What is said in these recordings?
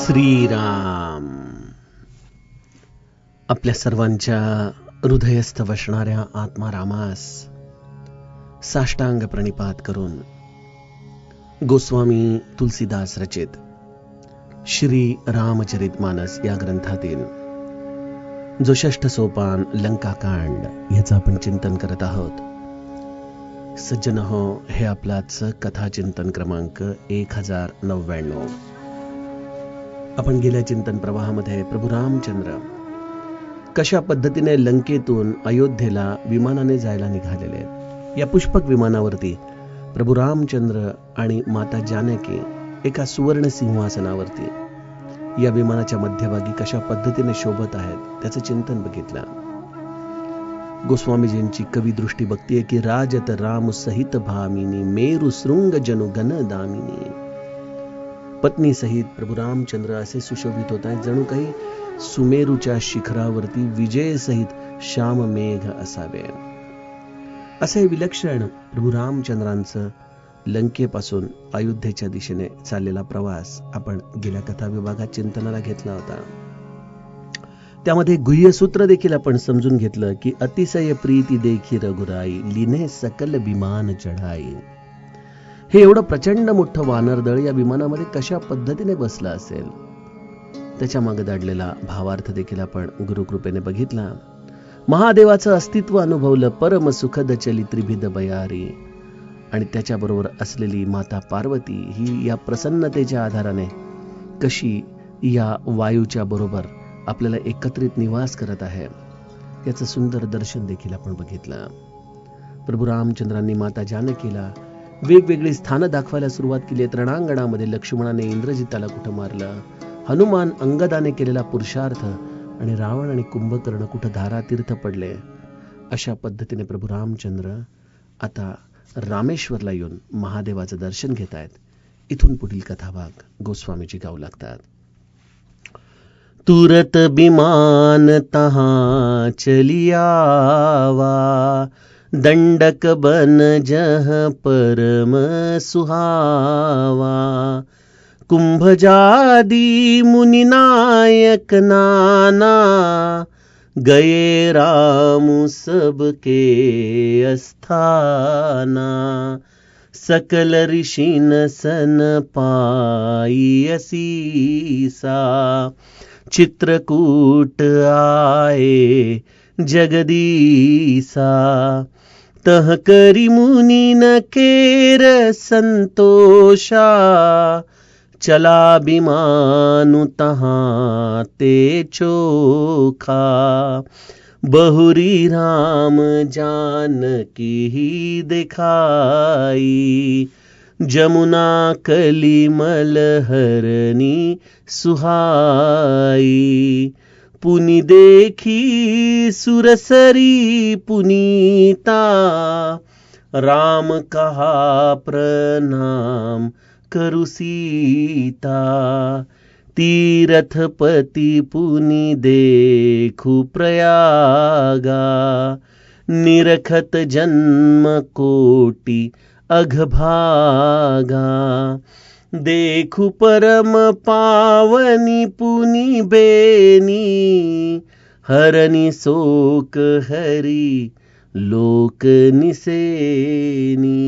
श्रीराम. आपल्या सर्वांच्या हृदयस्थ वसणाऱ्या आत्मारामास साष्टांग प्रणिपात करून गोस्वामी तुलसीदास रचित श्री रामचरितमानस या ग्रंथातील जो 6 सोपान लंकाकांड याचं आपण चिंतन करत आहोत. सज्जन हो, हे आपलाच कथा चिंतन क्रमांक 1099. आपण गेल्या चिंतन प्रवाहामध्ये प्रभू रामचंद्र कशा पद्धतीने लंकेतून अयोध्येला विमानाने जायला निघालेले आहेत. या पुष्पक विमानावरती प्रभू रामचंद्र आणि माता जानकी एका सुवर्ण सिंहासनावरती या विमानाच्या मध्यभागी कशा पद्धतीने शोभत आहेत त्याचं चिंतन बघितलं. गोस्वामीजींची कवी दृष्टी बघतीये की राजत राम सहित भामिनी मेरु शृंग जनु गण दामिनी. पत्नी सहित प्रभू रामचंद्र असे सुशोभित होत आहेत जणू काही सुमेरूच्या शिखरावरती विजय सहित श्याम मेघ असावे. असे विलक्षण प्रभू रामचंद्रांचं लंकेपासून अयोध्येच्या दिशेने चाललेला प्रवास आपण गेल्या कथा विभागात चिंतनाला घेतला होता. त्यामध्ये गुह्यसूत्र देखील आपण समजून घेतलं की अतिशय प्रीती देखी रघुराई लिने सकल विमान चढाई. हे एवढं प्रचंड मोठं वानरदळ या विमानामध्ये कशा पद्धतीने बसलं असेल त्याच्या मागे दडलेला भावार्थ देखील आपण गुरुकृपेने बघितला. महादेवाचं अस्तित्व अनुभवलं परम सुखद चली त्रिभिद बयारी आणि त्याच्याबरोबर असलेली माता पार्वती ही या प्रसन्नतेच्या आधाराने कशी या वायूच्या बरोबर आपल्याला एकत्रित निवास करत आहे याचं सुंदर दर्शन देखील आपण बघितलं. प्रभू रामचंद्रांनी माता जानकीला वेगवेगळी स्थानं दाखवायला सुरुवात केली. रणांगणामध्ये लक्ष्मणाने इंद्रजिताला कुठं मारलं, हनुमान अंगदाने केलेला पुरुषार्थ आणि रावण आणि कुंभकर्ण कुठं धारातीर्थ पडले. अशा पद्धतीने प्रभू रामचंद्र आता रामेश्वरला येऊन महादेवाचं दर्शन घेत आहेत. इथून पुढील कथाभाग गोस्वामीजी गाऊ लागतात. तुरत बिमान तहां चलियावा दंडक बन जह परम सुहावा. कुंभजादी मुनिनायक नाना गए राम सबके अस्थाना. सकल ऋषिन सन पाई असीसा चित्रकूट आए जगदीसा. तह करी मुनि न केर संतोषा चला बिमानु तहां ते चोखा. बहुरी राम जानकी ही दिखाई जमुना कलिमल हरनी सुहाई. पुनि देखी सुरसरी पुनीता राम कहा प्रणाम करु सीता. तीर्थपति पुनि देखु प्रयागा निरखत जन्म कोटि अघभागा. देखु परम पावनी पुनि बेनी हरनि शोक हरि लोक निसेनी.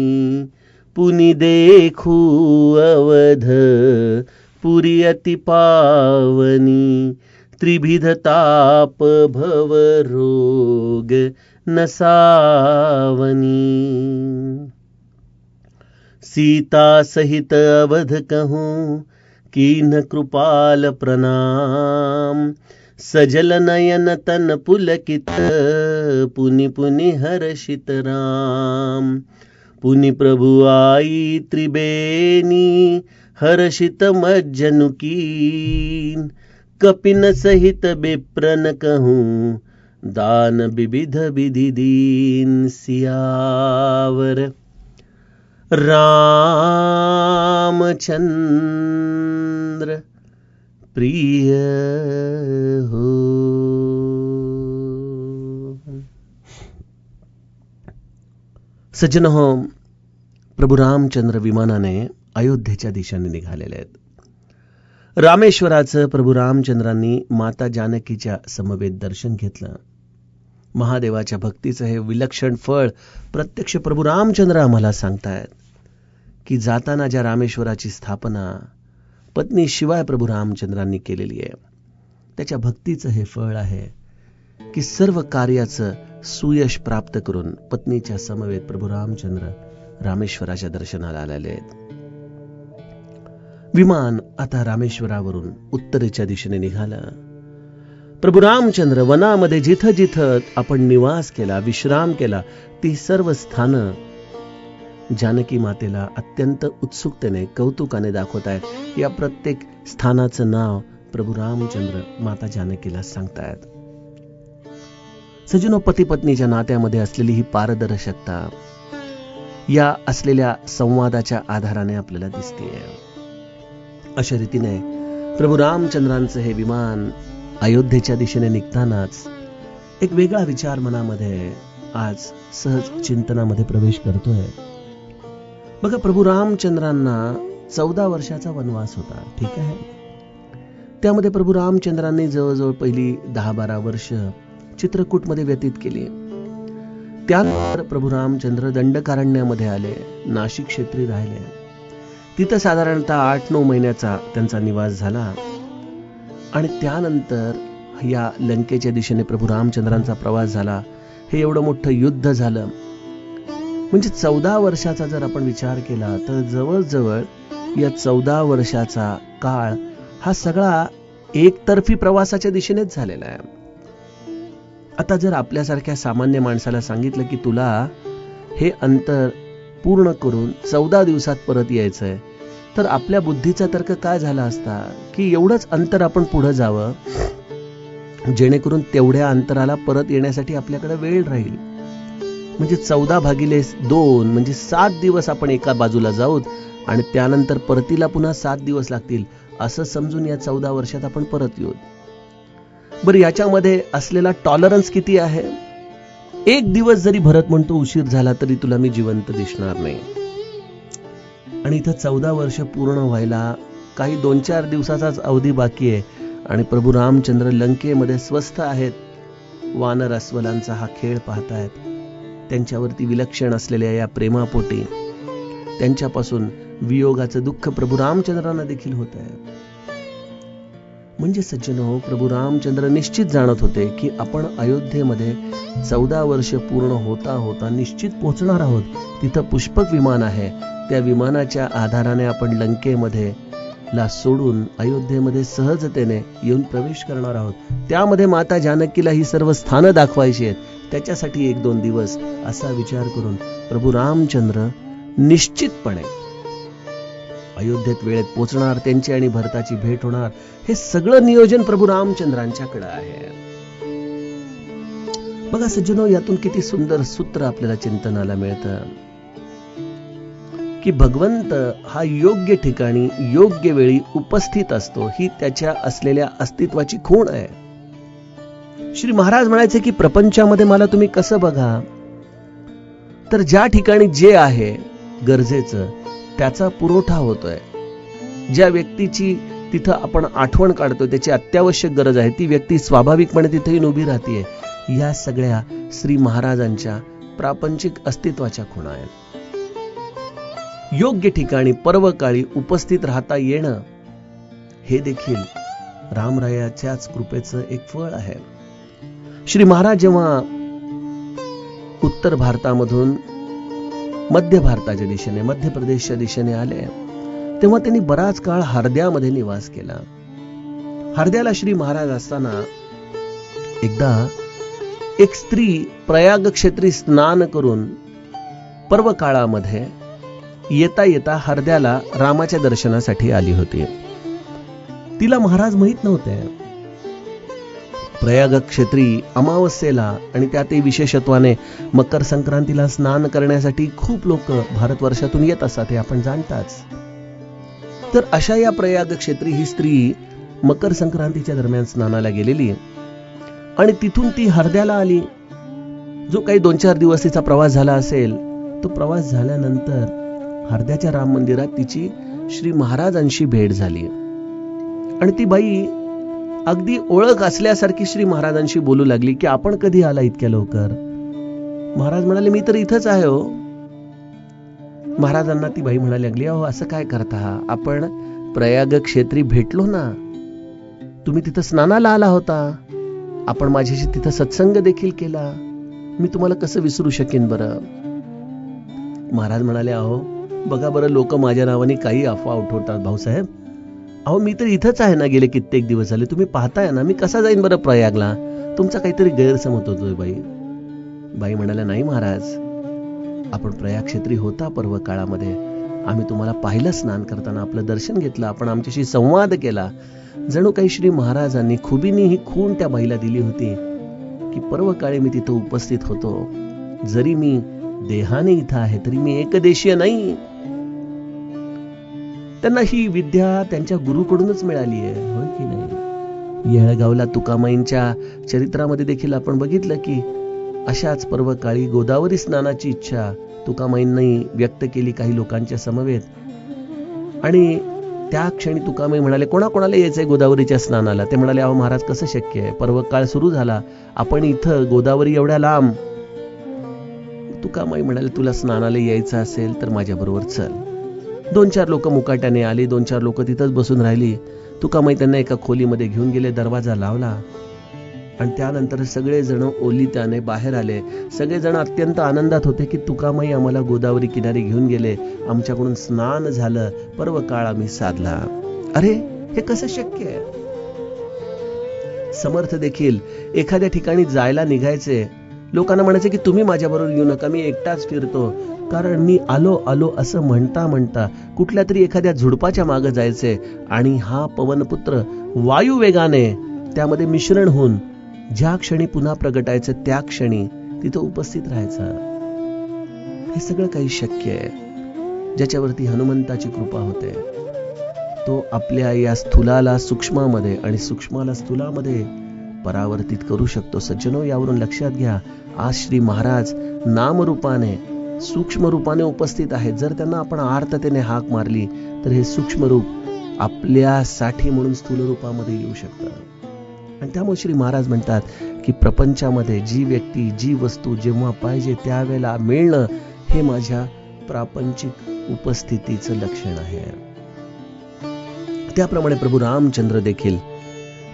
पुनि देखु अवध पुरी अति पावनी त्रिभिध ताप भव रोग नसावनी. सीता सहित अवध कहूँ कीन्ह कृपाल प्रणाम. सजल नयन तन पुलकित पुनि पुनि हर्षित राम. पुनि प्रभु आई त्रिबेनी हर्षित मज्जनु कीन. कपिन सहित विप्रन कहूँ दान विविध विधि दीन. सियावर रामचंद्र प्रिय हो. सज्जन हो, प्रभू रामचंद्र विमानाने अयोध्येच्या दिशेने निघालेले आहेत. रामेश्वराचं प्रभू रामचंद्रांनी माता जानकीच्या समवेत दर्शन घेतलं. महादेवाच्या भक्तीचं हे विलक्षण फळ प्रत्यक्ष प्रभू रामचंद्र आम्हाला सांगतायत की जाताना ज्या रामेश्वराची स्थापना पत्नी शिवाय प्रभू रामचंद्रांनी केलेली आहे, त्याच्या भक्तीचं हे फळ आहे की सर्व कार्याचं सुयश प्राप्त करून पत्नीच्या समवेत प्रभू रामचंद्र रामेश्वराच्या दर्शनाला आलेले आहेत. विमान आता रामेश्वरावरून उत्तरेच्या दिशेने निघालं. प्रभू रामचंद्र वनामध्ये जिथं जिथं आपण निवास केला, विश्राम केला, ती सर्व स्थानं जानकी मातेला अत्यंत उत्सुकतेने कौतुकाने दाखवत आहेत. या प्रत्येक स्थानाचं नाव प्रभू रामचंद्र माता जानकीला सांगतायत. सजनो, पती पत्नीच्या नात्यामध्ये असलेली ही पारदर्शकता या असलेल्या संवादाच्या आधाराने आपल्याला दिसतेय. अशा रीतीने प्रभू रामचंद्रांचं हे विमान अयोध्येच्या दिशेने निघतानाच एक वेगळा विचार मनामध्ये आज सहज चिंतनामध्ये प्रवेश करतोय. बघा, प्रभू रामचंद्रांना 14 वर्षाचा वनवास होता, ठीक आहे. त्यामध्ये प्रभू रामचंद्रांनी जवळजवळ पहिली 10-12 वर्ष चित्रकूटमध्ये व्यतीत केली. त्यानंतर प्रभू रामचंद्र दंडकारण्यामध्ये आले, नाशिक क्षेत्री राहिले. तिथं साधारणतः 8-9 महिन्याचा त्यांचा निवास झाला आणि त्यानंतर या लंकेच्या दिशेने प्रभू रामचंद्रांचा प्रवास झाला. हे एवढं मोठं युद्ध झालं. म्हणजे 14 वर्षाचा जर आपण विचार केला तर जवळजवळ या 14 वर्षाचा काळ हा सगळा एकतर्फी प्रवासाच्या दिशेनेच झालेला आहे. आता जर आपल्यासारख्या सामान्य माणसाला सांगितलं की तुला हे अंतर पूर्ण करून 14 दिवसात परत यायचंय, तर आपल्या बुद्धीचा तर्क काय झाला असता की एवढंच अंतर आपण पुढे जावं, जेणेकरून तेवढ्या अंतराला परत येण्यासाठी आपल्याकडे वेळ राहील. म्हणजे 14/2 म्हणजे 7 दिवस आपण एका बाजूला जाऊत आणि त्यानंतर परतीला पुन्हा 7 दिवस लागतील, असं समजून या 14 वर्षात आपण परत येऊ. बरं, याच्यामध्ये असलेला टॉलरन्स किती आहे? 1 दिवस जरी भरत म्हणतो उशीर झाला तरी तुला मी जिवंत दिसणार नाही. आणि इथं 14 वर्ष पूर्ण व्हायला काही 2-4 दिवसाचाच अवधी बाकी आहे आणि प्रभू रामचंद्र लंकेमध्ये स्वस्थ आहेत. वानर अस्वलांचा हा खेळ पाहतायत. त्यांच्यावरती विलक्षण असलेल्या या प्रेमापोटी त्यांच्यापासून वियोगाचं दुःख प्रभू रामचंद्रांना देखील होत आहे. म्हणजे सज्जनो, प्रभू रामचंद्र निश्चित जाणत होते की आपण अयोध्येमध्ये 14 वर्ष पूर्ण होता होता निश्चित पोहोचणार आहोत. तिथं पुष्पक विमान आहे. त्या विमानाच्या आधाराने आपण लंकेमध्ये ला सोडून अयोध्येमध्ये सहजतेने येऊन प्रवेश करणार आहोत. त्यामध्ये माता जानकीला ही सर्व स्थानं दाखवायची आहेत. त्याच्यासाठी 1-2 दिवस असा विचार करून प्रभू रामचंद्र निश्चितपणे अयोध्येत वेळेत पोहोचणार, त्यांची आणि भरताची भेट होणार. हे सगळं नियोजन प्रभू रामचंद्रांच्याकडे आहे. बघा सज्जनो, यातून किती सुंदर सूत्र आपल्याला चिंतनाला मिळतं की भगवंत हा योग्य ठिकाणी योग्य वेळी उपस्थित असतो. ही त्याच्या असलेल्या अस्तित्वाची खूण आहे. श्री महाराज म्हणायचे की प्रपंचामध्ये मला तुम्ही कसं बघा, तर ज्या ठिकाणी जे आहे गरजेचं त्याचा पुरवठा होतोय. ज्या व्यक्तीची तिथं आपण आठवण काढतोय, त्याची अत्यावश्यक गरज आहे, ती व्यक्ती स्वाभाविकपणे तिथे येऊन उभी राहतीये. या सगळ्या श्री महाराजांच्या प्रापंचिक अस्तित्वाच्या खुणा आहेत. योग्य ठिकाणी पर्वकाळी उपस्थित राहता येणं हे देखील रामरायाच्याच कृपेचं एक फळ आहे. श्री महाराज जेव्हा उत्तर भारतामधून मध्य भारताच्या दिशेने, मध्य प्रदेशच्या दिशेने आले, तेव्हा त्यांनी बराच काळ हरद्यामध्ये निवास केला. हरद्याला श्री महाराज असताना एकदा एक स्त्री प्रयाग क्षेत्री स्नान करून पर्व काळामध्ये येता येता हरद्याला रामाच्या दर्शनासाठी आली होती. तिला महाराज माहित नव्हते. प्रयाग क्षेत्री अमावस्येला आणि त्यातही विशेषत्वाने मकर संक्रांतीला स्नान करण्यासाठी खूप लोक भारतवर्षातून येत असतात, हे आपण जाणताच. तर अशा या प्रयाग क्षेत्री ही स्त्री मकर संक्रांतीच्या दरम्यान स्नानाला गेलेली आणि तिथून ती हरद्याला आली. जो काही 2-4 दिवस तिचा प्रवास झाला असेल, तो प्रवास झाल्यानंतर हरद्याच्या राम मंदिरात तिची श्री महाराजांशी भेट झाली आणि ती बाई अगदी ओळख असल्यासारखी श्री महाराजांशी बोलू लागली की आपण कधी आला इतक्या लवकर? महाराज म्हणाले, मी तर इथंच आहे हो. महाराजांना ती बाई म्हणायला लागली, अहो असं काय करता, आपण प्रयाग क्षेत्री भेटलो ना, तुम्ही तिथं स्नानाला आला होता, आपण माझ्याशी तिथं सत्संग देखील केला, मी तुम्हाला कसं विसरू शकेन बरं? महाराज म्हणाले, अहो बघा बरं, लोक माझ्या नावाने काही अफवा उठवतात भाऊसाहेब. अहो मी तर इथंच आहे ना, गेले कित्येक दिवस झाले, तुम्ही पाहताय ना, मी कसा जाईन बरं प्रयागला? तुमचा काहीतरी गैरसमज होतोय बाई. बाई म्हणाल्या, नाही महाराज, आपण प्रयाग क्षेत्री होता पर्व काळामध्ये, आम्ही तुम्हाला पाहिलं स्नान करताना, आपलं दर्शन घेतलं, आपण आमच्याशी संवाद केला. जणू काही श्री महाराजांनी खुबीनी ही खूण त्या बाईला दिली होती की पर्व काळी मी तिथं उपस्थित होतो, जरी मी देहाने इथं आहे तरी मी एकदेशीय नाही. त्यांना ही विद्या त्यांच्या गुरुकडूनच मिळाली आहे, हो की नाही? येळगावला तुकामाईंच्या चरित्रामध्ये देखील आपण बघितलं की अशाच पर्व काळी गोदावरी स्नानाची इच्छा तुकामाईंनी व्यक्त केली काही लोकांच्या समवेत. आणि त्या क्षणी तुकामाई म्हणाले, कोणाकोणाला यायचंय गोदावरीच्या स्नानाला? ते म्हणाले, अहो महाराज कसं शक्य आहे, पर्व काळ सुरू झाला, आपण इथं गोदावरी एवढ्या लांब. तुकामाई म्हणाले, तुला स्नानाला यायचं असेल तर माझ्या बरोबर चल. 2-4 लोक मुकाट्याने आली, 2-4 लोक तिथंच बसून राहिली. तुकामाई त्यांना एका खोलीमध्ये घेऊन गेले, दरवाजा लावला आणि त्यानंतर सगळेजण ओलित्याने बाहेर आले. सगळेजण अत्यंत आनंदात होते की तुकामाई आम्हाला गोदावरी किनारी घेऊन गेले, आमच्याकडून स्नान झालं, पर्व काळ आम्ही साधला. अरे हे कसं शक्य आहे? समर्थ देखील एखाद्या ठिकाणी जायला निघायचे, लोकांना म्हणायचे की तुम्ही माझ्याबरोबर येऊ नका, मी एकटाच फिरतो, कारण मी आलो आलो असं म्हणता म्हणता कुठल्या तरी एखाद्या झुडपाच्या मागे जायचे आणि हा पवनपुत्र वायू वेगाने त्यामध्ये मिश्रण होऊन ज्या क्षणी पुन्हा प्रगटायचं त्या क्षणी तिथं उपस्थित राहायचं. हे सगळं काही शक्य आहे ज्याच्यावरती हनुमंताची कृपा होते. तो आपल्या या स्थूलाला सूक्ष्मामध्ये आणि सूक्ष्माला स्थूलामध्ये परावर्तित करू शकतो. सज्जनो, यावरून लक्षात घ्या, आज श्री महाराज नामरूपाने सूक्ष्म रूपाने उपस्थित आहेत. जर त्यांना आपण आर्ततेने हाक मारली तर हे सूक्ष्म रूप आपल्यासाठी म्हणून स्थूल रूपामध्ये येऊ शकतं. आणि त्यामुळे श्री महाराज म्हणतात की प्रपंचामध्ये जी व्यक्ती जी वस्तू जेव्हा पाहिजे त्यावेळेला मिळणं हे माझ्या प्रापंचिक उपस्थितीचं लक्षण आहे. त्याप्रमाणे प्रभू रामचंद्र देखील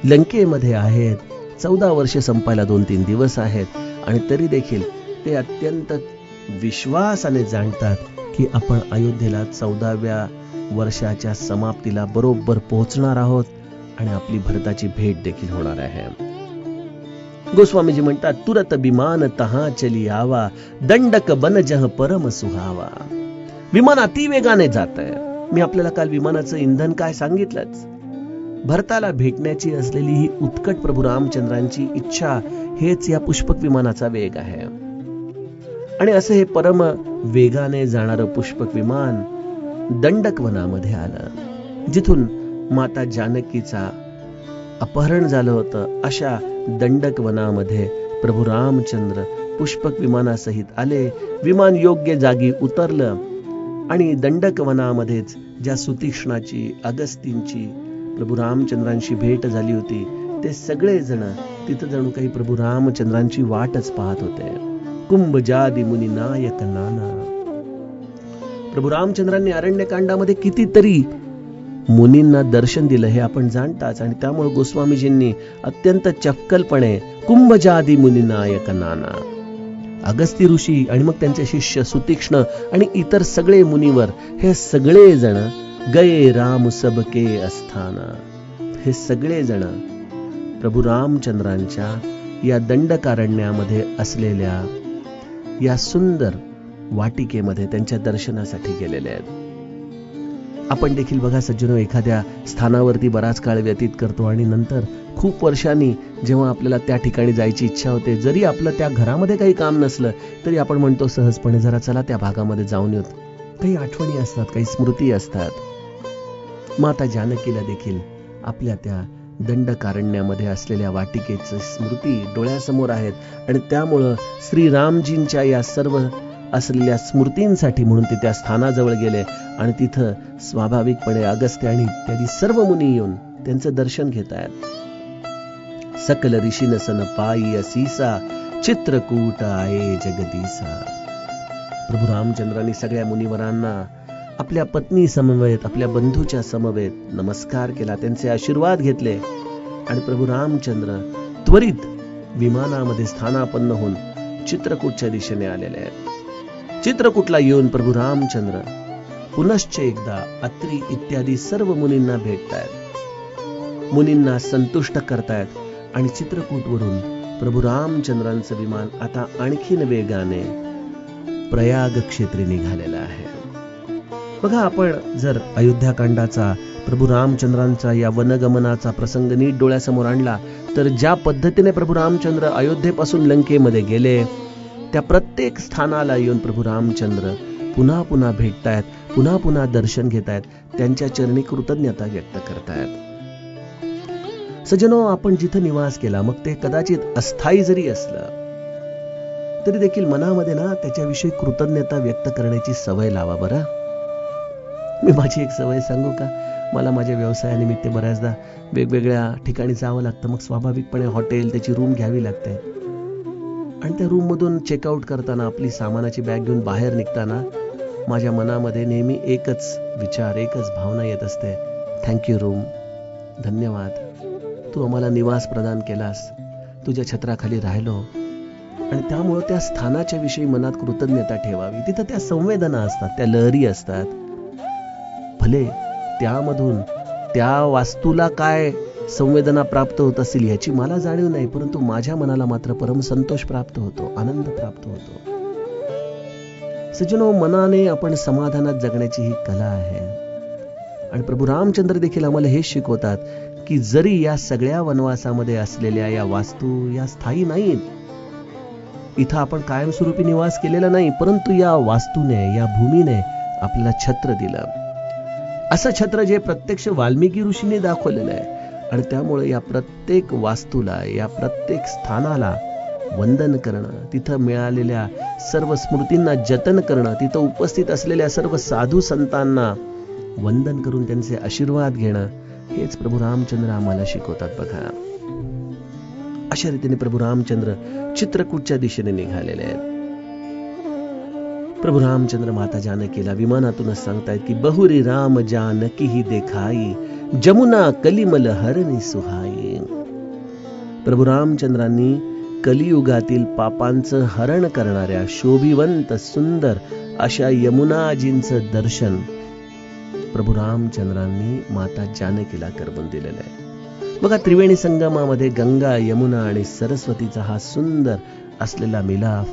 लंकेमध्ये आहेत. 14 वर्ष संपायला 2-3 दिवस आहेत आणि तरी देखील ते अत्यंत विश्वासाने जाणतात की आपण अयोध्येला 14व्या वर्षाच्या समाप्तीला बरोबर पोहोचणार आहोत आणि आपली भरताची भेट देखील होणार आहे. गोस्वामीजी म्हणतात, तुरत विमान तहा चली आवा, दंडक बन जह परम सुहावा. विमान अति वेगाने जात आहे. मी आपल्याला काल विमानाचं इंधन काय सांगितलंच. भरताला भेटण्याची असलेली ही उत्कट प्रभू रामचंद्रांची इच्छा हेच या पुष्पक विमानाचा वेग आहे. आणि असं हे परम वेगाने जाणारं पुष्पक विमान दंडक वनामध्ये आलं, जिथून माता जानकीचा अपहरण झालं होतं. अशा दंडक वनामध्ये प्रभू रामचंद्र पुष्पक विमानासहित आले. विमान योग्य जागी उतरलं आणि दंडक वनामध्येच ज्या सुतीक्ष्णाची अगस्तींची प्रभू रामचंद्रांशी भेट झाली होती ते सगळे जण तिथं जणू काही प्रभू रामचंद्रांची वाटच पाहत होते. कुंभजादी मुनी नायक नाना. प्रभू रामचंद्रांनी अरण्यकांडामध्ये कितीतरी मुनींना दर्शन दिलं हे आपण जाणताच. आणि त्यामुळे गोस्वामीजींनी अत्यंत चपकलपणे कुंभजादी मुनी नायक नाना, अगस्ती ऋषी आणि मग त्यांचे शिष्य सुतीक्ष्ण आणि इतर सगळे मुनिवर हे सगळे जण गए राम सबके अस्थाना, हे सगळे जण प्रभू रामचंद्रांच्या या दंडकारण्यामध्ये असलेल्या या सुंदर वाटिकेमध्ये त्यांच्या दर्शनासाठी गेलेले आहेत. आपण देखील बघा सज्जनो, एखाद्या स्थानावरती बराच काळ व्यतीत करतो आणि नंतर खूप वर्षांनी जेव्हा आपल्याला त्या ठिकाणी जायची इच्छा होते, जरी आपलं त्या घरामध्ये काही काम नसलं तरी आपण म्हणतो सहजपणे जरा चला त्या भागामध्ये जाऊन येत. काही आठवणी असतात, काही स्मृती असतात. माता जानकीला देखील आपल्या त्या दंडकारण्यामध्ये असलेल्या वाटिकेची स्मृती डोळ्यासमोर आहेत आणि त्यामुळं श्रीरामजींच्या या सर्व असलेल्या स्मृतींसाठी म्हणून ते त्या स्थानाजवळ गेले आणि तिथं स्वाभाविकपणे अगस्त्य आणि इत्यादी सर्व मुनी येऊन त्यांचं दर्शन घेतायत. सकल ऋषीन सन पायी असीसा चित्रकूट आये जगदीसा. प्रभू रामचंद्रांनी सगळ्या मुनिवरांना आपल्या पत्नी समवेत, आपल्या बंधूच्या समवेत नमस्कार केला, त्यांचे आशीर्वाद घेतले आणि प्रभू रामचंद्र त्वरित विमानामध्ये स्थानापन्न होऊन चित्रकूटच्या दिशेने आलेले आहेत. चित्रकूटला येऊन प्रभू रामचंद्र पुनश्च एकदा अत्री इत्यादी सर्व मुनींना भेटतायत, मुनींना संतुष्ट करतायत आणि चित्रकूटवरून प्रभू रामचंद्रांचं विमान आता आणखीन वेगाने प्रयाग क्षेत्री निघालेलं आहे. बघा, आपण जर अयोध्याकांडाचा, प्रभू रामचंद्रांचा या वनगमनाचा प्रसंग नीट डोळ्यासमोर आणला तर ज्या पद्धतीने प्रभू रामचंद्र अयोध्येपासून लंकेमध्ये गेले, त्या प्रत्येक स्थानाला येऊन प्रभू रामचंद्र पुन्हा पुन्हा भेटतायत, पुन्हा पुन्हा दर्शन घेतायत, त्यांच्या चरणी कृतज्ञता व्यक्त करतायत. सज्जनो, आपण जिथं निवास केला, मग ते कदाचित अस्थायी जरी असलं तरी देखील मनामध्ये ना त्याच्याविषयी कृतज्ञता व्यक्त करण्याची सवय लावा बरं. मी माझी एक सवय सांगू का? मला माझ्या व्यवसायानिमित्त बऱ्याचदा वेगवेगळ्या ठिकाणी जावं लागतं. मग स्वाभाविकपणे हॉटेल, त्याची रूम घ्यावी लागते आणि त्या रूम मधून चेकआउट करताना, आपली सामानाची बॅग घेऊन बाहेर निघताना माझ्या मनामध्ये नेहमी एकच विचार, एकच भावना येत असते. थँक्यू रूम, धन्यवाद, तू आम्हाला निवास प्रदान केलास, तुझ्या छत्राखाली राहिलो. आणि त्यामुळे त्या स्थानाच्या विषयी मनात कृतज्ञता ठेवावी. तिथं त्या संवेदना असतात, त्या लहरी असतात. भले त्यामधून त्या वास्तूला काय संवेदना प्राप्त होत असतील याची मला जाणीव नाही, परंतु माझ्या मनाला मात्र परम संतोष प्राप्त होतो, आनंद प्राप्त होतो. सज्जनो, मनाने आपण समाधानात जगण्याची ही कला आहे. आणि प्रभू रामचंद्र देखील आम्हाला हे शिकवतात की जरी या सगळ्या वनवासामध्ये असलेल्या या वास्तू या स्थायी नाहीत, इथं आपण कायमस्वरूपी निवास केलेला नाही, परंतु या वास्तूने, या भूमीने आपल्याला छत्र दिलं. असं छत्र जे प्रत्यक्ष वाल्मिकी ऋषीने दाखवलेलं आहे. आणि त्यामुळे या प्रत्येक वास्तूला, या प्रत्येक स्थानाला वंदन करणं, तिथं मिळालेल्या सर्व स्मृतींना जतन करणं, तिथं उपस्थित असलेल्या सर्व साधू संतांना वंदन करून त्यांचे आशीर्वाद घेणं, हेच प्रभू रामचंद्र आम्हाला शिकवतात. बघा, अशा रीतीने प्रभू रामचंद्र चित्रकूटच्या दिशेने निघालेले आहेत. प्रभू रामचंद्र माता जानकीला विमानातूनच सांगतायत की बहुरी राम जानकी ही देखाई, जमुना कलिमल हरणी सुहाई. प्रभू रामचंद्रांनी कलियुगातील पापांचं हरण करणाऱ्या शोभिवंत सुंदर अशा यमुनाजींचं दर्शन प्रभू रामचंद्रांनी माता जानकीला करवून दिलेलं आहे. बघा, त्रिवेणी संगमामध्ये गंगा, यमुना आणि सरस्वतीचा हा सुंदर असलेला मिलाफ,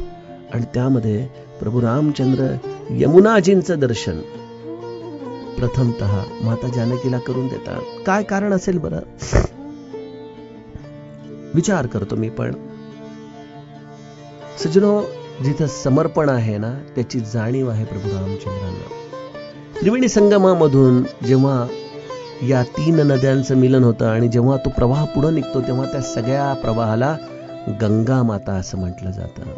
आणि त्यामध्ये प्रभू रामचंद्र यमुनाजींचं दर्शन प्रथमतः माता जानकीला करून देतात. काय कारण असेल बरं? विचार करतो मी. पण सज्जनो, जिथं समर्पण आहे ना, त्याची जाणीव आहे प्रभू रामचंद्रांना. त्रिवेणी संगमामधून जेव्हा या 3 नद्यांचं मिलन होतं आणि जेव्हा तो प्रवाह पुढे निघतो, तेव्हा त्या सगळ्या प्रवाहाला गंगा माता असं म्हटलं जातं.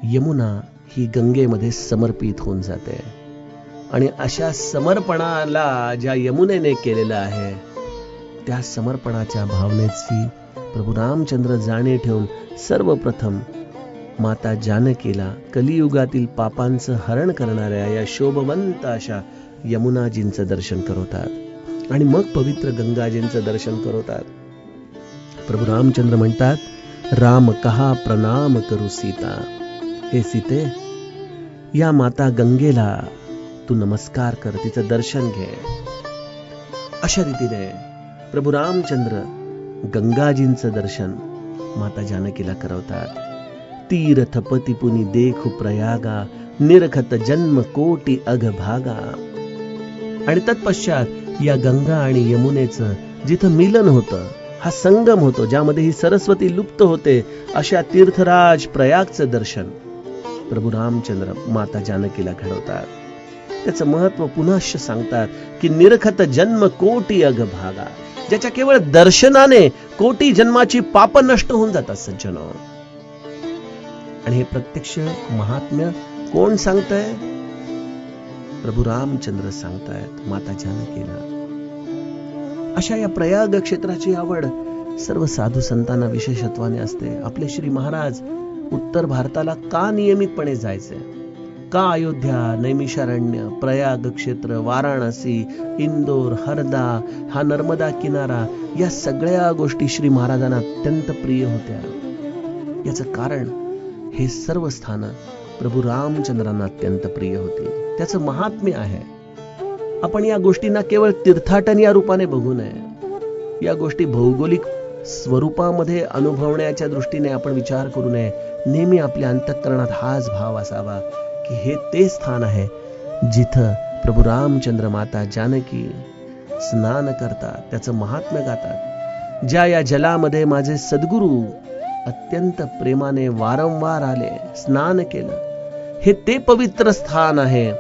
यमुना ही गंगेमध्ये समर्पित होऊन जाते. आणि अशा समर्पणाला ज्या यमुनेने केलेलं आहे, त्या समर्पणाच्या भावनेची प्रभू रामचंद्र जाणीव ठेवून सर्वप्रथम माता जानकीला कलियुगातील पापांचं हरण करणाऱ्या या शोभवंत अशा यमुनाजींचं दर्शन करवतात आणि मग पवित्र गंगाजींचं दर्शन करवतात. प्रभू रामचंद्र म्हणतात, राम कहा प्रणाम करू सीता. हे सीते, या माता गंगेला तू नमस्कार कर, तिचं दर्शन घे. अशा रीतीने प्रभू रामचंद्र गंगाजींचं दर्शन माता जानकीला करवतात. तीर्थ पती पुनी देखु प्रयागा, निरखत जन्म कोटी अघ भागा. आणि तत्पश्चात या गंगा आणि यमुनेचं जिथं मिलन होतं, हा संगम होतो, ज्यामध्ये ही सरस्वती लुप्त होते, अशा तीर्थराज प्रयागचं दर्शन प्रभू रामचंद्र माता जानकीला घडवतात. त्याचं महत्व पुनश्च सांगतात की निरखत जन्म कोटी अघ भागा, ज्याच्या केवळ दर्शनाने कोटी जन्माची पाप नष्ट होऊन जातात सज्जनो. आणि हे प्रत्यक्ष महात्म्य कोण सांगतंय? प्रभू रामचंद्र सांगतायत माता जानकीला. अशा या प्रयाग क्षेत्राची आवड सर्व साधू संतांना विशेषत्वाने असते. आपले श्री महाराज उत्तर भारताला का नियमितपणे जायचे? का अयोध्या, नैमिषारण्य, प्रयाग क्षेत्र, वाराणसी, इंदोर, हरदा, हा नर्मदा किनारा, या सगळ्या गोष्टी श्री महाराजांना अत्यंत प्रिय होत्या. याचं कारण हे सर्व स्थानं प्रभू रामचंद्रांना अत्यंत प्रिय होती. त्याचं महात्म्य आहे. आपण या गोष्टींना केवळ तीर्थाटन या रूपाने बघू नये. या गोष्टी भौगोलिक स्वरूपामध्ये अनुभवण्याच्या दृष्टीने आपण विचार करू नये. नेहमी आपल्या अंतःकरणात हाच भाव असावा की हे ते स्थान आहे जिथं प्रभू रामचंद्र माता जानकी स्नान करतात, त्याचं महात्म्य गातात. ज्या या जलामध्ये माझे सद्गुरू अत्यंत प्रेमाने वारंवार आले, स्नान केलं, हे ते पवित्र स्थान आहे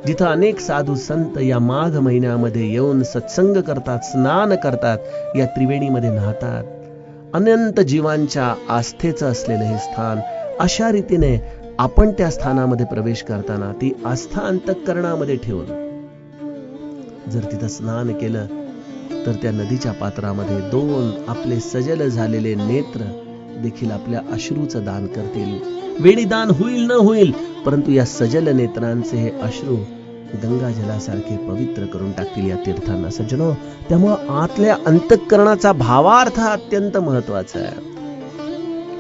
जिथं अनेक साधू संत या माघ महिन्यामध्ये येऊन सत्संग करतात, स्नान करतात, या त्रिवेणीमध्ये न्हातात. अनंत जीवांच्या आस्थेचं असलेलं हे स्थान. अशा रीतीने आपण त्या स्थानामध्ये प्रवेश करताना ती आस्था अंतःकरणामध्ये ठेवून जर तिथं स्नान केलं तर त्या नदीच्या पात्रामध्ये दोन आपले सजल झालेले नेत्र देखील आपल्या अश्रूचं दान करतील. वेणीदान होईल न होईल, परंतु या सजल नेत्रांचे हे अश्रू गंगा जलासारखे पवित्र करून टाकतील या तीर्थांना. सज्जनो, त्यामुळं आतल्या अंतःकरणाचा भावार्थ अत्यंत महत्वाचा आहे.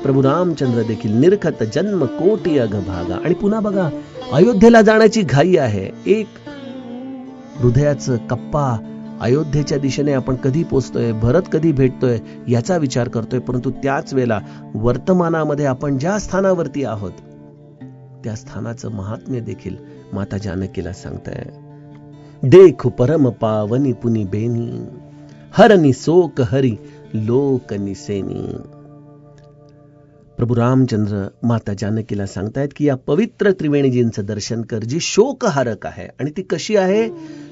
प्रभू रामचंद्र देखील निरखत जन्म कोटी अघभागा. आणि पुन्हा बघा, अयोध्येला जाण्याची घाई आहे. एक हृदयाचं कप्पा, अयोध्येच्या दिशेने आपण कधी पोचतोय, भरत कधी भेटतोय याचा विचार करतोय. परंतु त्याच वेळेला वर्तमानामध्ये आपण ज्या स्थानावरती आहोत त्या स्थानाचं महात्म्य देखील माता जानकीला सांगताय. देखो परम पावनी पुनी बेनी, हरनी सोक हरी लोक निसेनी. प्रभू रामचंद्र माता जानकीला सांगतायत की या पवित्र त्रिवेणीजींचं दर्शन कर, जी शोकहारक आहे. आणि ती कशी आहे?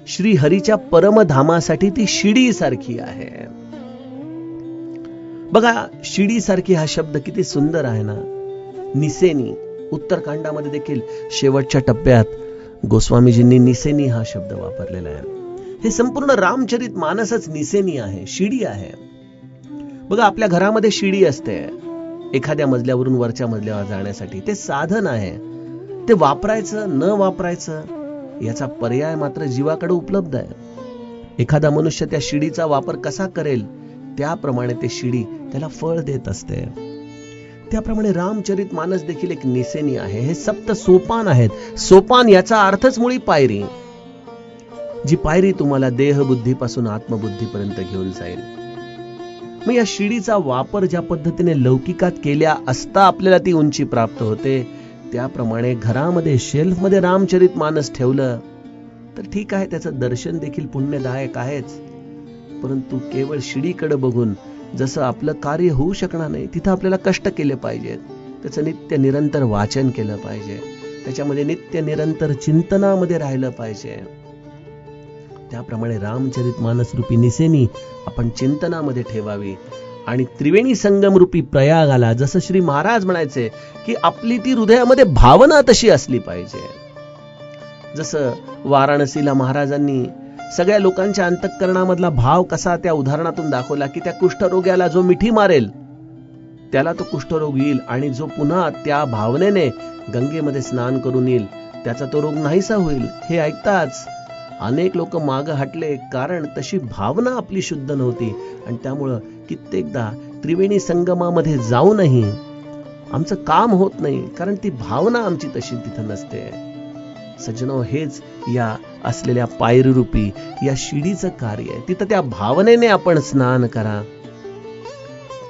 श्री हरीच्या परमधामासाठी ती शिडी सारखी आहे. बघा, शिडी सारखी हा शब्द किती सुंदर आहे ना. निसेनी, उत्तरकांडामध्ये देखील शेवटच्या टप्प्यात गोस्वामीजींनी निसेनी हा शब्द वापरलेला आहे. हे संपूर्ण रामचरित मानसच निसेनी आहे, शिडी आहे. बघा, आपल्या घरामध्ये शिडी असते एखाद्या मजल्यावरून वरच्या मजल्यावर जाण्यासाठी. ते साधन आहे. ते वापरायचं न वापरायचं याचा पर्याय मात्र जीवाकडे उपलब्ध आहे. एखादा मनुष्य त्या शिडीचा वापर कसा करेल त्याप्रमाणे ते शिडी त्याला फळ देत असते. त्याप्रमाणे रामचरित मानस देखील एक निसेनी आहे. हे सप्त सोपान आहेत. सोपान याचा अर्थच मुळी पायरी. जी पायरी तुम्हाला देहबुद्धीपासून आत्मबुद्धीपर्यंत घेऊन जाईल. मग या शिडीचा वापर ज्या पद्धतीने लौकिकात केल्या असता आपल्याला ती उंची प्राप्त होते, त्याप्रमाणे घरामध्ये शेल्फमध्ये रामचरित मानस ठेवलं तर ठीक आहे, त्याचं दर्शन देखील पुण्यदायक आहेच. परंतु केवळ शिडीकडे बघून जसं आपलं कार्य होऊ शकणार नाही, तिथं आपल्याला कष्ट केले पाहिजेत. त्याचं नित्य निरंतर वाचन केलं पाहिजे. त्याच्यामध्ये नित्य निरंतर चिंतनामध्ये राहिलं पाहिजे. त्याप्रमाणे रामचरित मानस रूपी निसेनी आपण चिंतनामध्ये ठेवावी. आणि त्रिवेणी संगम रूपी प्रयागाला जसं श्री महाराज म्हणायचे की आपली ती हृदयामध्ये भावना तशी असली पाहिजे. जसं वाराणसीला महाराजांनी सगळ्या लोकांच्या अंतःकरणामधला भाव कसा त्या उदाहरणातून दाखवला की त्या कुष्ठरोग्याला जो मिठी मारेल त्याला तो कुष्ठरोग येईल, आणि जो पुन्हा त्या भावनेने गंगेमध्ये स्नान करून येईल त्याचा तो रोग नाहीसा होईल. हे ऐकताच अनेक लोक मागे हटले, कारण तशी भावना आपली शुद्ध नव्हती. आणि त्यामुळं कित्येकदा त्रिवेणी संगमामध्ये जाऊनही आमचं काम होत नाही, कारण ती भावना आमची तशी तिथं नसते. सज्जनो, हेच या असलेल्या पायरी रूपी या शिडीचं कार्य आहे. तिथं त्या भावनेने आपण स्नान करा.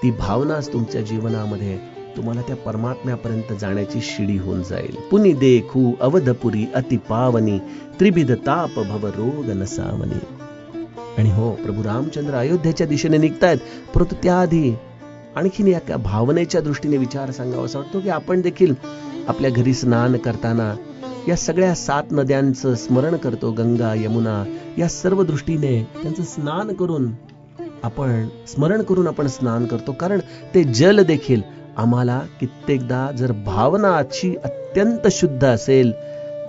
ती भावनाच तुमच्या जीवनामध्ये तुम्हाला त्या परमात्म्यापर्यंत जाण्याची शिडी होऊन जाईल. पुनी देखू अवधपुरी अति पावनी, त्रिविध ताप भव रोग नसावनी. आणि हो, प्रभू रामचंद्र अयोध्येच्या दिशेने निघतायत, परंतु त्याआधी आणखीन या भावनेच्या दृष्टीने विचार सांगावा असं वाटतो की आपण देखील आपल्या घरी स्नान करताना या सगळ्या 7 नद्यांचं स्मरण करतो. गंगा, यमुना, या सर्व दृष्टीने त्यांचं स्नान करून आपण स्मरण करून आपण स्नान करतो. कारण ते जल देखील आम्हाला कित्येकदा जर भावनाची अत्यंत शुद्ध असेल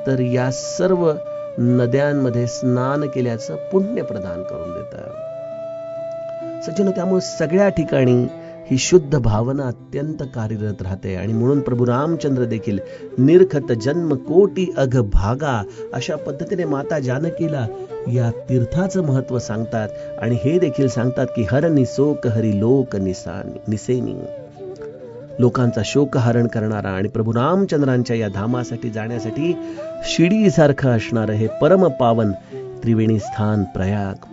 तर या सर्व नद्यांमध्ये स्नान केल्याचं पुण्य प्रदान करून देतात. सज्जनो, त्यामुळे सगळ्या ठिकाणी ही शुद्ध भावना अत्यंत कार्यरत राहते. आणि म्हणून प्रभू रामचंद्र देखील निर्खत जन्म कोटी अघ भागा अशा पद्धतीने माता जानकीला या तीर्थाचं महत्व सांगतात. आणि हे देखील सांगतात की हरणी शोक हरी लोक निसेनी, लोकांचा शोक हरण करणारा आणि प्रभू रामचंद्रांच्या या धामासाठी जाण्यासाठी शिडी सारखं असणारं हे परम पावन त्रिवेणी स्थान प्रयाग.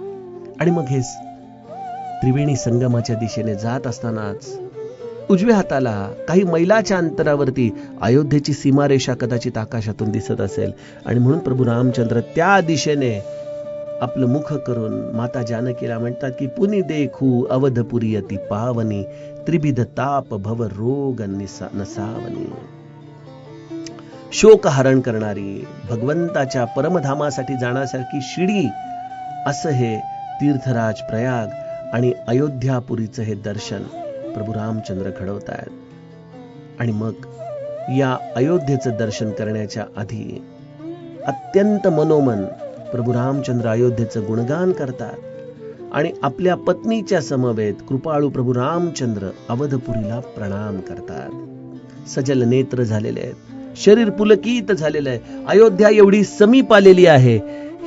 आणि मग हे त्रिवेणी संगमाच्या दिशेने जात असतानाच उजव्या हाताला काही मैलाच्या अंतरावरती अयोध्येची सीमारेषा कदाचित आकाशातून दिसत असेल. आणि म्हणून प्रभू रामचंद्र त्या दिशेने आपलं मुख करून माता जानकीला म्हणतात की पुनी देखू अवधपुरी अति पावनी, त्रिविध ताप भव रोग नसावनी. शोक हरण करणारी, भगवंताच्या परमधामासाठी जाण्यासारखी शिडी असं हे तीर्थराज प्रयाग आणि अयोध्यापुरीचं हे दर्शन प्रभू रामचंद्र घडवतायत. आणि मग या अयोध्येचं दर्शन करण्याच्या आधी अत्यंत मनोमन प्रभू रामचंद्र अयोध्येचं गुणगान करतात आणि आपल्या पत्नीच्या समवेत कृपाळू प्रभू रामचंद्र अवधपुरीला प्रणाम करतात. सजल नेत्र झालेले आहेत, शरीर पुलकित झालेलं आहे, अयोध्या एवढी समीप आलेली आहे.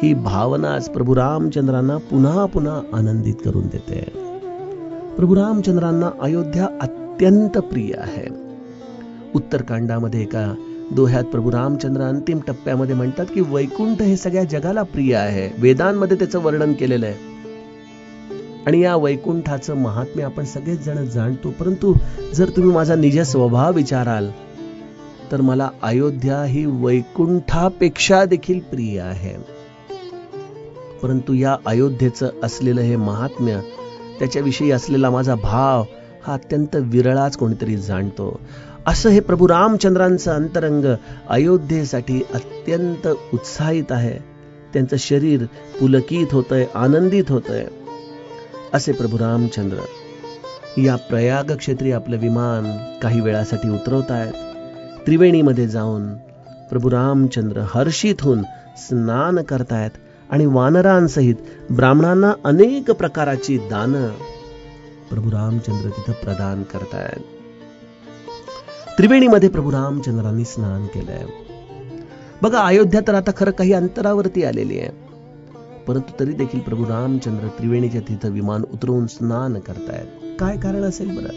ही भावनाच प्रभू रामचंद्रांना पुन्हा पुन्हा आनंदित करून देते. प्रभू रामचंद्रांना अयोध्या अत्यंत प्रिय आहे. उत्तरकांडामध्ये एका दोह्यात प्रभू रामचंद्र अंतिम टप्प्यामध्ये म्हणतात की वैकुंठ हे सगळ्या जगाला प्रिय आहे. वेदांमध्ये त्याचं वर्णन केलेलं आहे. आणि या वैकुंठाचं महात्म्य आपण सगळेच जण जाणतो. परंतु जर तुम्ही माझा निज स्वभाव विचाराल तर मला अयोध्या ही वैकुंठापेक्षा देखील प्रिय आहे. परंतु या अयोध्येचं असलेलं हे महात्म्य, त्याच्याविषयी असलेला माझा भाव हा अत्यंत विरळाच कोणीतरी जाणतो. असं हे प्रभू रामचंद्रांचं अंतरंग अयोध्येसाठी अत्यंत उत्साहित आहे. त्यांचं शरीर पुलकित होतंय, आनंदित होतंय. असे प्रभू रामचंद्र या प्रयाग क्षेत्री आपलं विमान काही वेळासाठी उतरवतायत. त्रिवेणीमध्ये जाऊन प्रभू रामचंद्र हर्षित होऊन स्नान करतायत आणि वानरांसहित ब्राह्मणांना अनेक प्रकाराची दानं प्रभू रामचंद्र तिथं प्रदान करतायत. त्रिवेणीमध्ये प्रभू रामचंद्रांनी स्नान केलंय. बघा, अयोध्या तर आता खरं काही अंतरावरती आलेली आहे, परंतु तरी देखील प्रभू रामचंद्र त्रिवेणीच्या तिथं विमान उतरवून स्नान करतायत. काय कारण असेल बरं?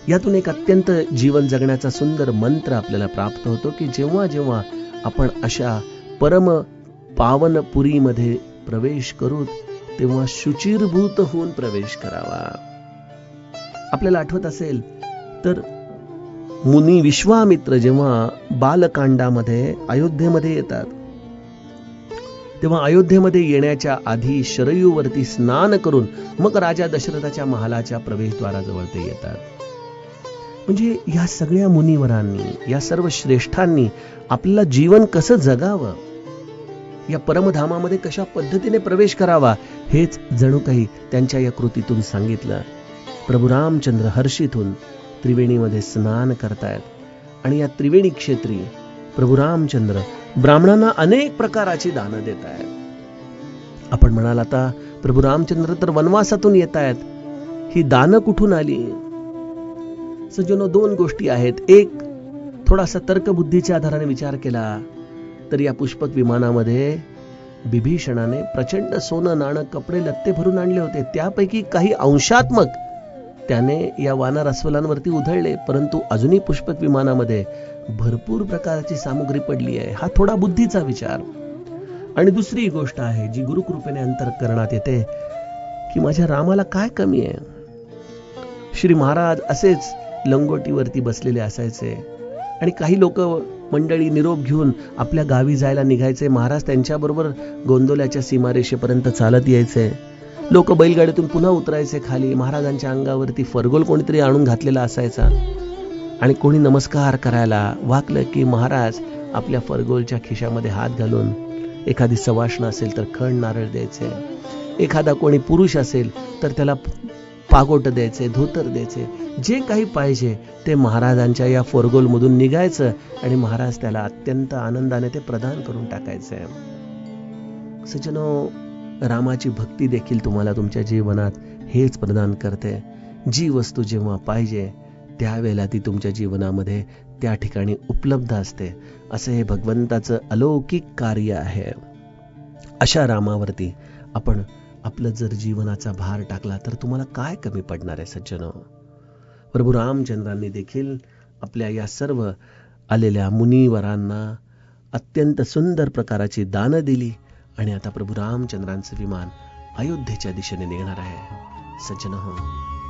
यातून एक अत्यंत जीवन जगण्याचा सुंदर मंत्र आपल्याला प्राप्त होतो की जेव्हा जेव्हा आपण अशा परम पावन पुरीमध्ये प्रवेश करू तेव्हा शुचिरभूत होऊन प्रवेश करावा. आपल्याला आठवत असेल तर मुनी विश्वामित्र जेव्हा बालकांडामध्ये अयोध्येमध्ये येतात तेव्हा अयोध्येमध्ये येण्याच्या आधी शरयूवरती स्नान करून मग राजा दशरथाच्या महालाच्या प्रवेशद्वाराजवळ ते येतात. म्हणजे या सगळ्या मुनिवरांनी, या सर्व श्रेष्ठांनी आपल्याला जीवन कसं जगावं, या परमधामामध्ये कशा पद्धतीने प्रवेश करावा, हेच जणू काही त्यांच्या या कृतीतून सांगितलं. प्रभू रामचंद्र हर्षित होऊन त्रिवेणीमध्ये स्नान करतायत आणि या त्रिवेणी क्षेत्री प्रभू रामचंद्र ब्राह्मणांना अनेक प्रकाराची दानं देत आहेत. आपण म्हणाल आता प्रभू रामचंद्र तर वनवासातून येत आहेत, ही दानं कुठून आली? सज्जनो, दोन गोष्टी आहेत. एक, थोडासा तर्कबुद्धीच्या आधाराने विचार केला तर या पुष्पक विमानामध्ये बिभीषणाने प्रचंड सोनं, नाणं, कपडे, लत्ते भरून आणले होते. त्यापैकी काही अंशात्मक त्याने या वानर अस्वलांवरती उधळले, परंतु अजूनही पुष्पक विमानामध्ये भरपूर प्रकारची सामुग्री पडली आहे. हा थोडा बुद्धीचा विचार. आणि दुसरी गोष्ट आहे जी गुरुकृपेने अंतःकरणात येते की माझ्या रामाला काय कमी आहे. श्री महाराज असेच लंगोटीवरती बसलेले असायचे आणि काही लोक मंडळी निरोप घेऊन आपल्या गावी जायला निघायचे. महाराज त्यांच्याबरोबर गोंदवल्याच्या सीमारेषेपर्यंत चालत यायचे. लोक बैलगाडीतून पुन्हा उतरायचे खाली. महाराजांच्या अंगावरती फरगोल कोणीतरी आणून घातलेला असायचा आणि कोणी नमस्कार करायला वाकलं की महाराज आपल्या फरगोलच्या खिशामध्ये हात घालून एखादी सवाष्ण असेल तर खण नारळ द्यायचे, एखादा कोणी पुरुष असेल तर त्याला पागोट द्यायचे, धोतर द्यायचे, जे काही पाहिजे ते महाराजांच्या या फरगोलमधून निघायचं आणि महाराज त्याला अत्यंत आनंदाने ते प्रदान करून टाकायचे. सज्जनो, रामाची भक्ती देखील तुम्हाला तुमच्या जीवनात हेच प्रदान करते. जी वस्तू जेव्हा पाहिजे त्यावेळेला ती तुमच्या जीवनामध्ये त्या ठिकाणी उपलब्ध असते. असं हे भगवंताचं अलौकिक कार्य आहे. अशा रामावरती आपण आपलं जर जीवनाचा भार टाकला तर तुम्हाला काय कमी पडणार आहे सज्जनो. प्रभू रामचंद्रांनी देखील आपल्या या सर्व आलेल्या मुनिवरांना अत्यंत सुंदर प्रकाराची दानं दिली आणि आता प्रभू रामचंद्रांचं विमान अयोध्येच्या दिशेने निघणार आहे. सज्जनो,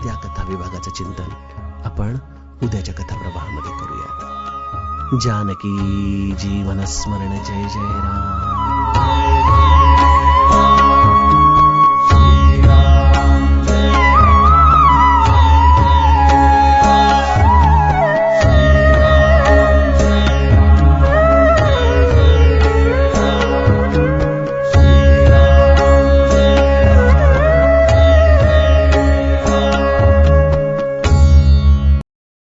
त्या कथा विभागाचं चिंतन आपण उद्याच्या कथा प्रवाहामध्ये करूयात. जानकी जीवन स्मरण. जय जय राम.